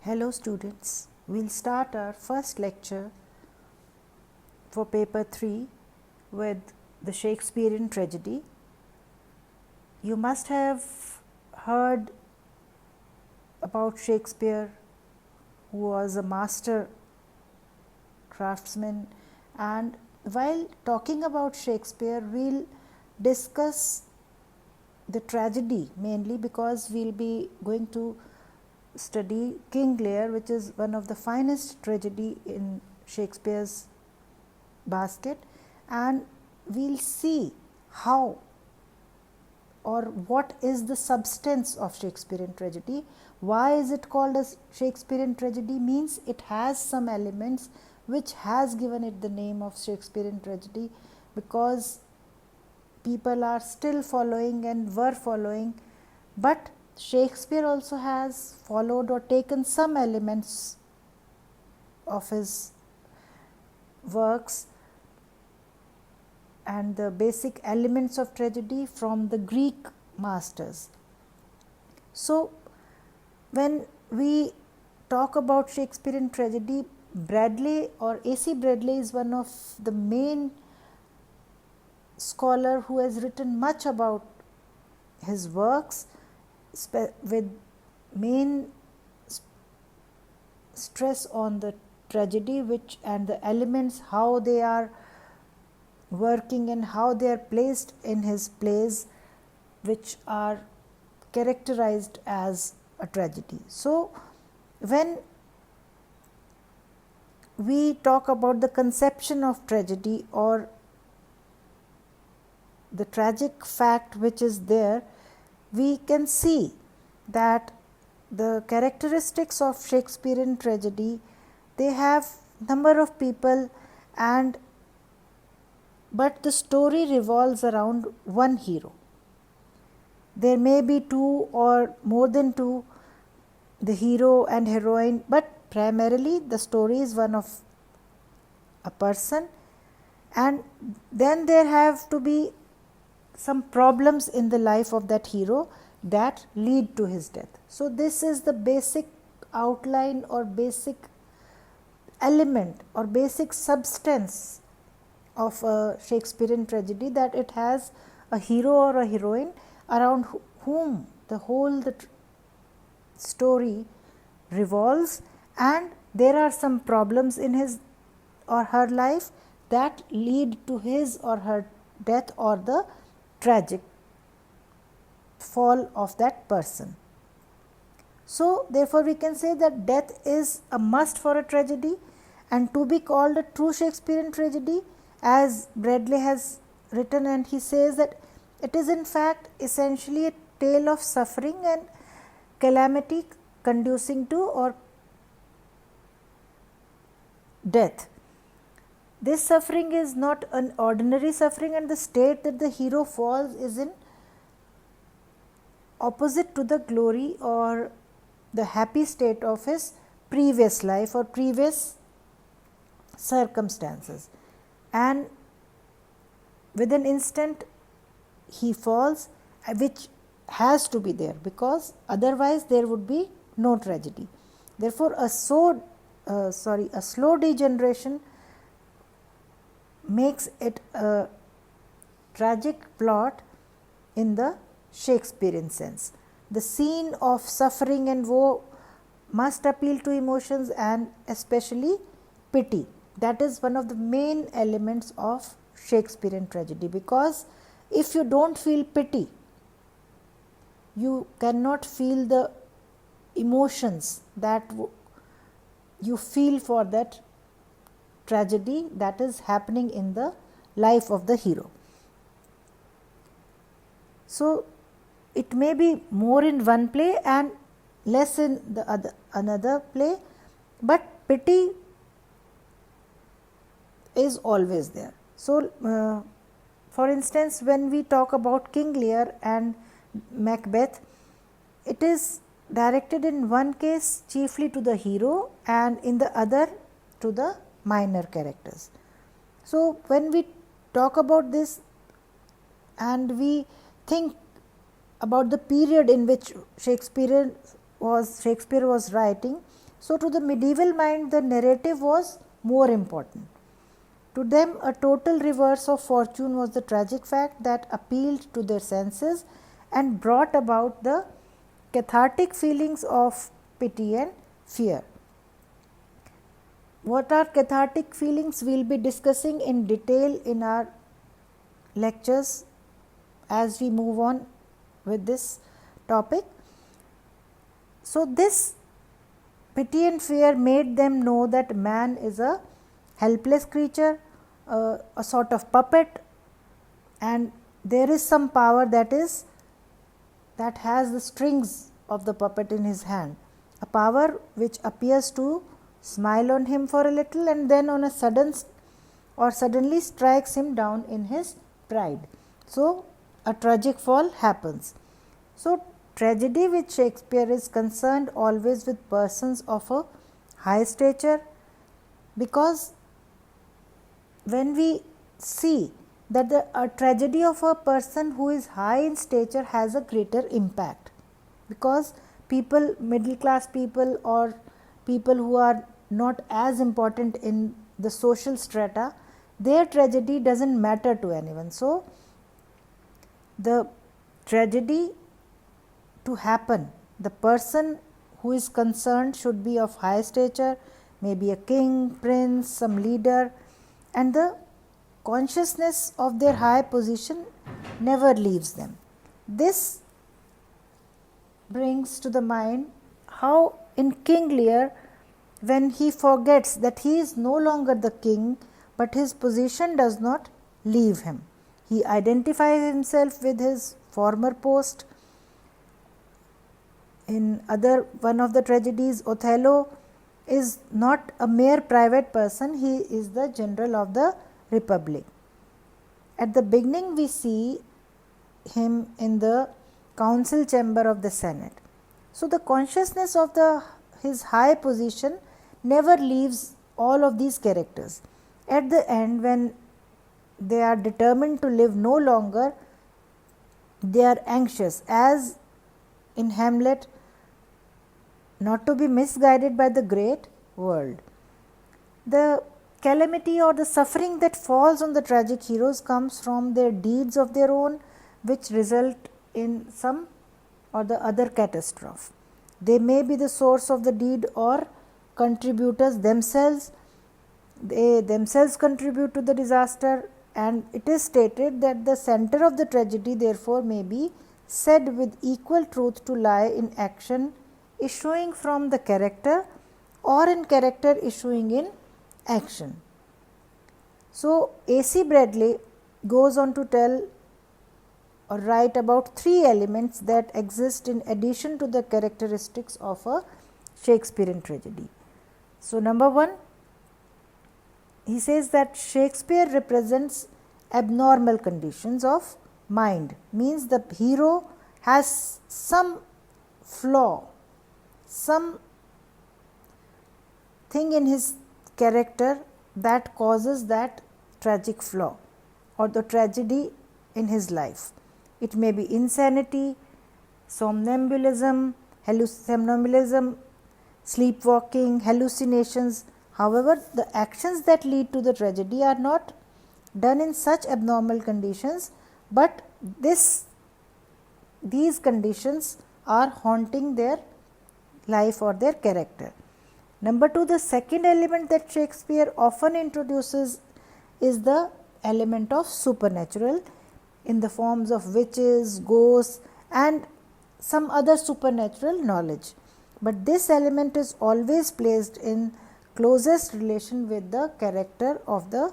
Hello students, we'll start our first lecture for paper 3 with the Shakespearean tragedy. You must have heard about Shakespeare, who was a master craftsman, and while talking about Shakespeare we'll discuss the tragedy mainly because we'll be going to study King Lear, which is one of the finest tragedy in Shakespeare's basket, and we'll see how or what is the substance of Shakespearean tragedy. Why is it called as Shakespearean tragedy? Means it has some elements which has given it the name of Shakespearean tragedy, because people are still following and were following, but Shakespeare also has followed or taken some elements of his works and the basic elements of tragedy from the Greek masters. So, when we talk about Shakespearean tragedy, Bradley or A.C. Bradley is one of the main scholar who has written much about his works with main stress on the tragedy, which and the elements, how they are working and how they are placed in his plays, which are characterized as a tragedy. So, when we talk about the conception of tragedy or the tragic fact which is there, we can see that the characteristics of Shakespearean tragedy, they have number of people, and but the story revolves around one hero. There may be two or more than two, the hero and heroine, but primarily the story is one of a person, and then there have to be some problems in the life of that hero that lead to his death. So, this is the basic outline or basic element or basic substance of a Shakespearean tragedy, that it has a hero or a heroine around whom the whole story revolves, and there are some problems in his or her life that lead to his or her death or the tragic fall of that person. So, therefore, we can say that death is a must for a tragedy, and to be called a true Shakespearean tragedy, as Bradley has written, and he says that it is in fact essentially a tale of suffering and calamity conducing to or death. This suffering is not an ordinary suffering, and the state that the hero falls is in opposite to the glory or the happy state of his previous life or previous circumstances, and with an instant he falls, which has to be there, because otherwise there would be no tragedy. Therefore, a slow degeneration makes it a tragic plot in the Shakespearean sense. The scene of suffering and woe must appeal to emotions and especially pity. That is one of the main elements of Shakespearean tragedy, because if you don't feel pity, you cannot feel the emotions that you feel for that tragedy that is happening in the life of the hero. So, it may be more in one play and less in the another play, but pity is always there. So, for instance, when we talk about King Lear and Macbeth, it is directed in one case chiefly to the hero and in the other to the minor characters. So, when we talk about this and we think about the period in which Shakespeare was writing, So to the medieval mind, the narrative was more important. To them, a total reverse of fortune was the tragic fact that appealed to their senses and brought about the cathartic feelings of pity and fear. What are cathartic feelings? We will be discussing in detail in our lectures as we move on with this topic. So, this pity and fear made them know that man is a helpless creature, a sort of puppet, and there is some power that has the strings of the puppet in his hand, a power which appears to smile on him for a little and then on a suddenly strikes him down in his pride. So, a tragic fall happens. So, tragedy with Shakespeare is concerned always with persons of a high stature, because when we see that a tragedy of a person who is high in stature has a greater impact, because people, middle class people or people who are not as important in the social strata, their tragedy does not matter to anyone. So, the tragedy to happen, the person who is concerned should be of high stature, maybe a king, prince, some leader, and the consciousness of their high position never leaves them. This brings to the mind how in King Lear, when he forgets that he is no longer the king, but his position does not leave him. He identifies himself with his former post. In one of the tragedies, Othello is not a mere private person, he is the general of the republic. At the beginning, we see him in the council chamber of the Senate. So, the consciousness of his high position never leaves all of these characters. At the end, when they are determined to live no longer, they are anxious, as in Hamlet, not to be misguided by the great world. The calamity or the suffering that falls on the tragic heroes comes from their deeds of their own, which result in some or the other catastrophe. They may be the source of the deed or contributors themselves. They themselves contribute to the disaster, and it is stated that the center of the tragedy therefore may be said with equal truth to lie in action issuing from the character or in character issuing in action. So, A.C. Bradley goes on to tell or write about three elements that exist in addition to the characteristics of a Shakespearean tragedy. So, number one, he says that Shakespeare represents abnormal conditions of mind, means the hero has some flaw, some thing in his character that causes that tragic flaw or the tragedy in his life. It may be insanity, somnambulism, sleepwalking, hallucinations. However, the actions that lead to the tragedy are not done in such abnormal conditions, but these conditions are haunting their life or their character. Number two, the second element that Shakespeare often introduces is the element of supernatural in the forms of witches, ghosts, and some other supernatural knowledge. But this element is always placed in closest relation with the character of the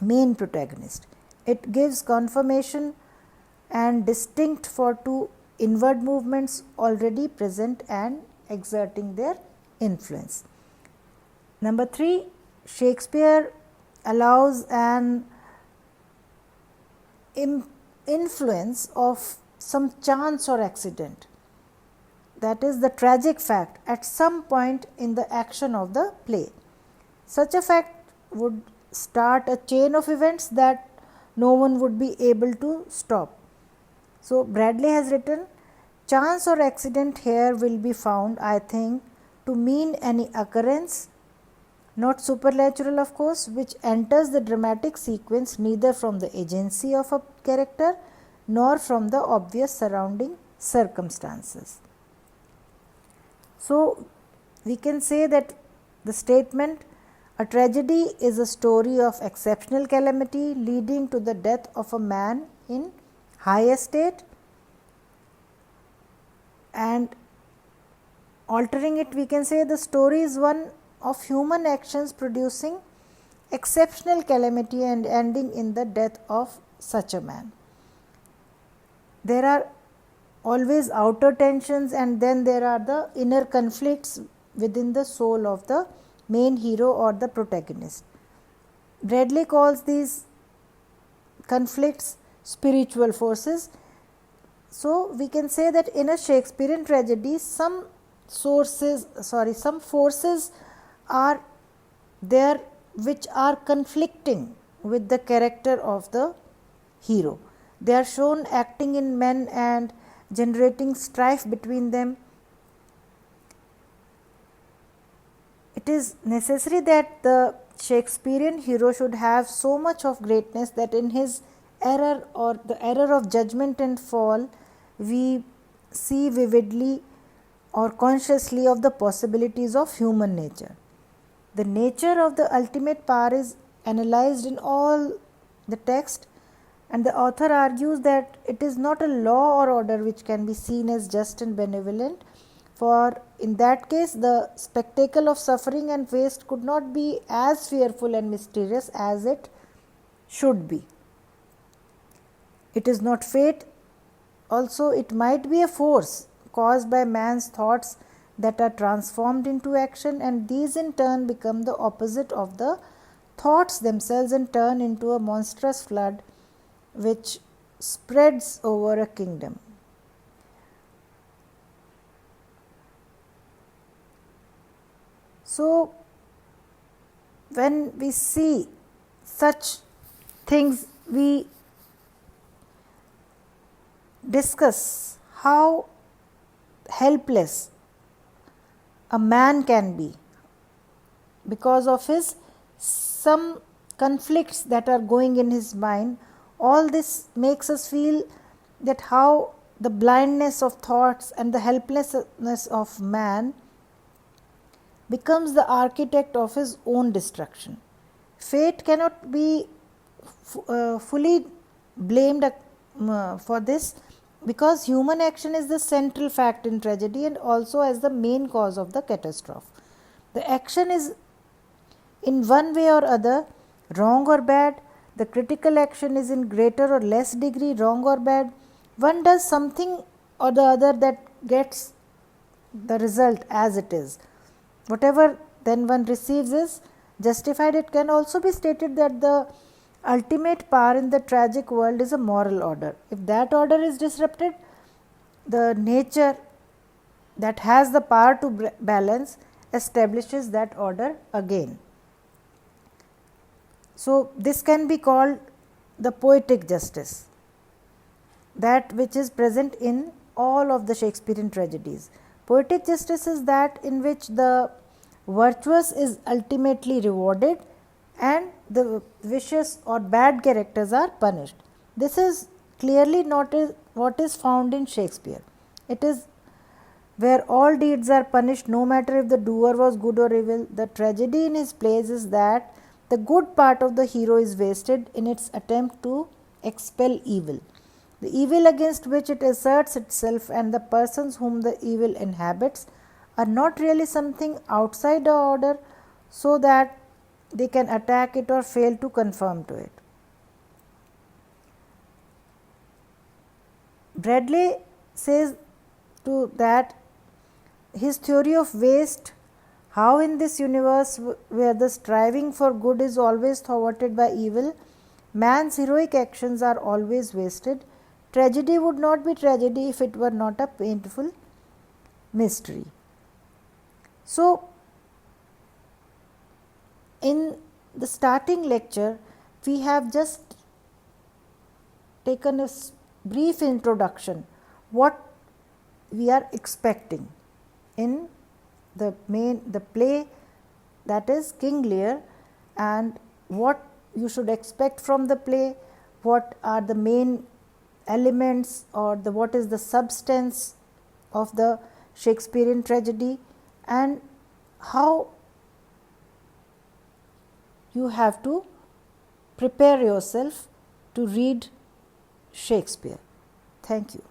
main protagonist. It gives confirmation and distinct for two inward movements already present and exerting their influence. Number three, Shakespeare allows an influence of some chance or accident, that is the tragic fact at some point in the action of the play. Such a fact would start a chain of events that no one would be able to stop. So, Bradley has written, chance or accident here will be found, I think, to mean any occurrence, not supernatural of course, which enters the dramatic sequence neither from the agency of a character nor from the obvious surrounding circumstances. So, we can say that the statement, a tragedy is a story of exceptional calamity leading to the death of a man in high estate, and altering it we can say the story is one of human actions producing exceptional calamity and ending in the death of such a man. There are always outer tensions and then there are the inner conflicts within the soul of the main hero or the protagonist. Bradley calls these conflicts spiritual forces. So, we can say that in a Shakespearean tragedy some forces are there which are conflicting with the character of the hero. They are shown acting in men and generating strife between them. It is necessary that the Shakespearean hero should have so much of greatness that in his error or the error of judgment and fall, we see vividly or consciously of the possibilities of human nature. The nature of the ultimate power is analyzed in all the text, and the author argues that it is not a law or order which can be seen as just and benevolent, for in that case the spectacle of suffering and waste could not be as fearful and mysterious as it should be. It is not fate, also it might be a force caused by man's thoughts that are transformed into action, and these in turn become the opposite of the thoughts themselves and turn into a monstrous flood which spreads over a kingdom. So, when we see such things, we discuss how helpless a man can be because of his some conflicts that are going in his mind. All this makes us feel that how the blindness of thoughts and the helplessness of man becomes the architect of his own destruction. Fate cannot be fully blamed for this, because human action is the central fact in tragedy and also as the main cause of the catastrophe. The action is in one way or other wrong or bad. The critical action is in greater or less degree wrong or bad. One does something or the other that gets the result as it is. Whatever then one receives is justified. It can also be stated that the ultimate power in the tragic world is a moral order. If that order is disrupted, the nature that has the power to balance establishes that order again. So, this can be called the poetic justice, that which is present in all of the Shakespearean tragedies. Poetic justice is that in which the virtuous is ultimately rewarded and the vicious or bad characters are punished. This is clearly not what is found in Shakespeare. It is where all deeds are punished no matter if the doer was good or evil. The tragedy in his plays is that the good part of the hero is wasted in its attempt to expel evil. The evil against which it asserts itself and the persons whom the evil inhabits are not really something outside the order, so that they can attack it or fail to conform to it. Bradley says to that his theory of waste, how in this universe where the striving for good is always thwarted by evil, man's heroic actions are always wasted. Tragedy would not be tragedy if it were not a painful mystery. So, in the starting lecture, we have just taken a brief introduction what we are expecting in the play, that is King Lear, and what you should expect from the play, what are the main elements or what is the substance of the Shakespearean tragedy, and how you have to prepare yourself to read Shakespeare. Thank you.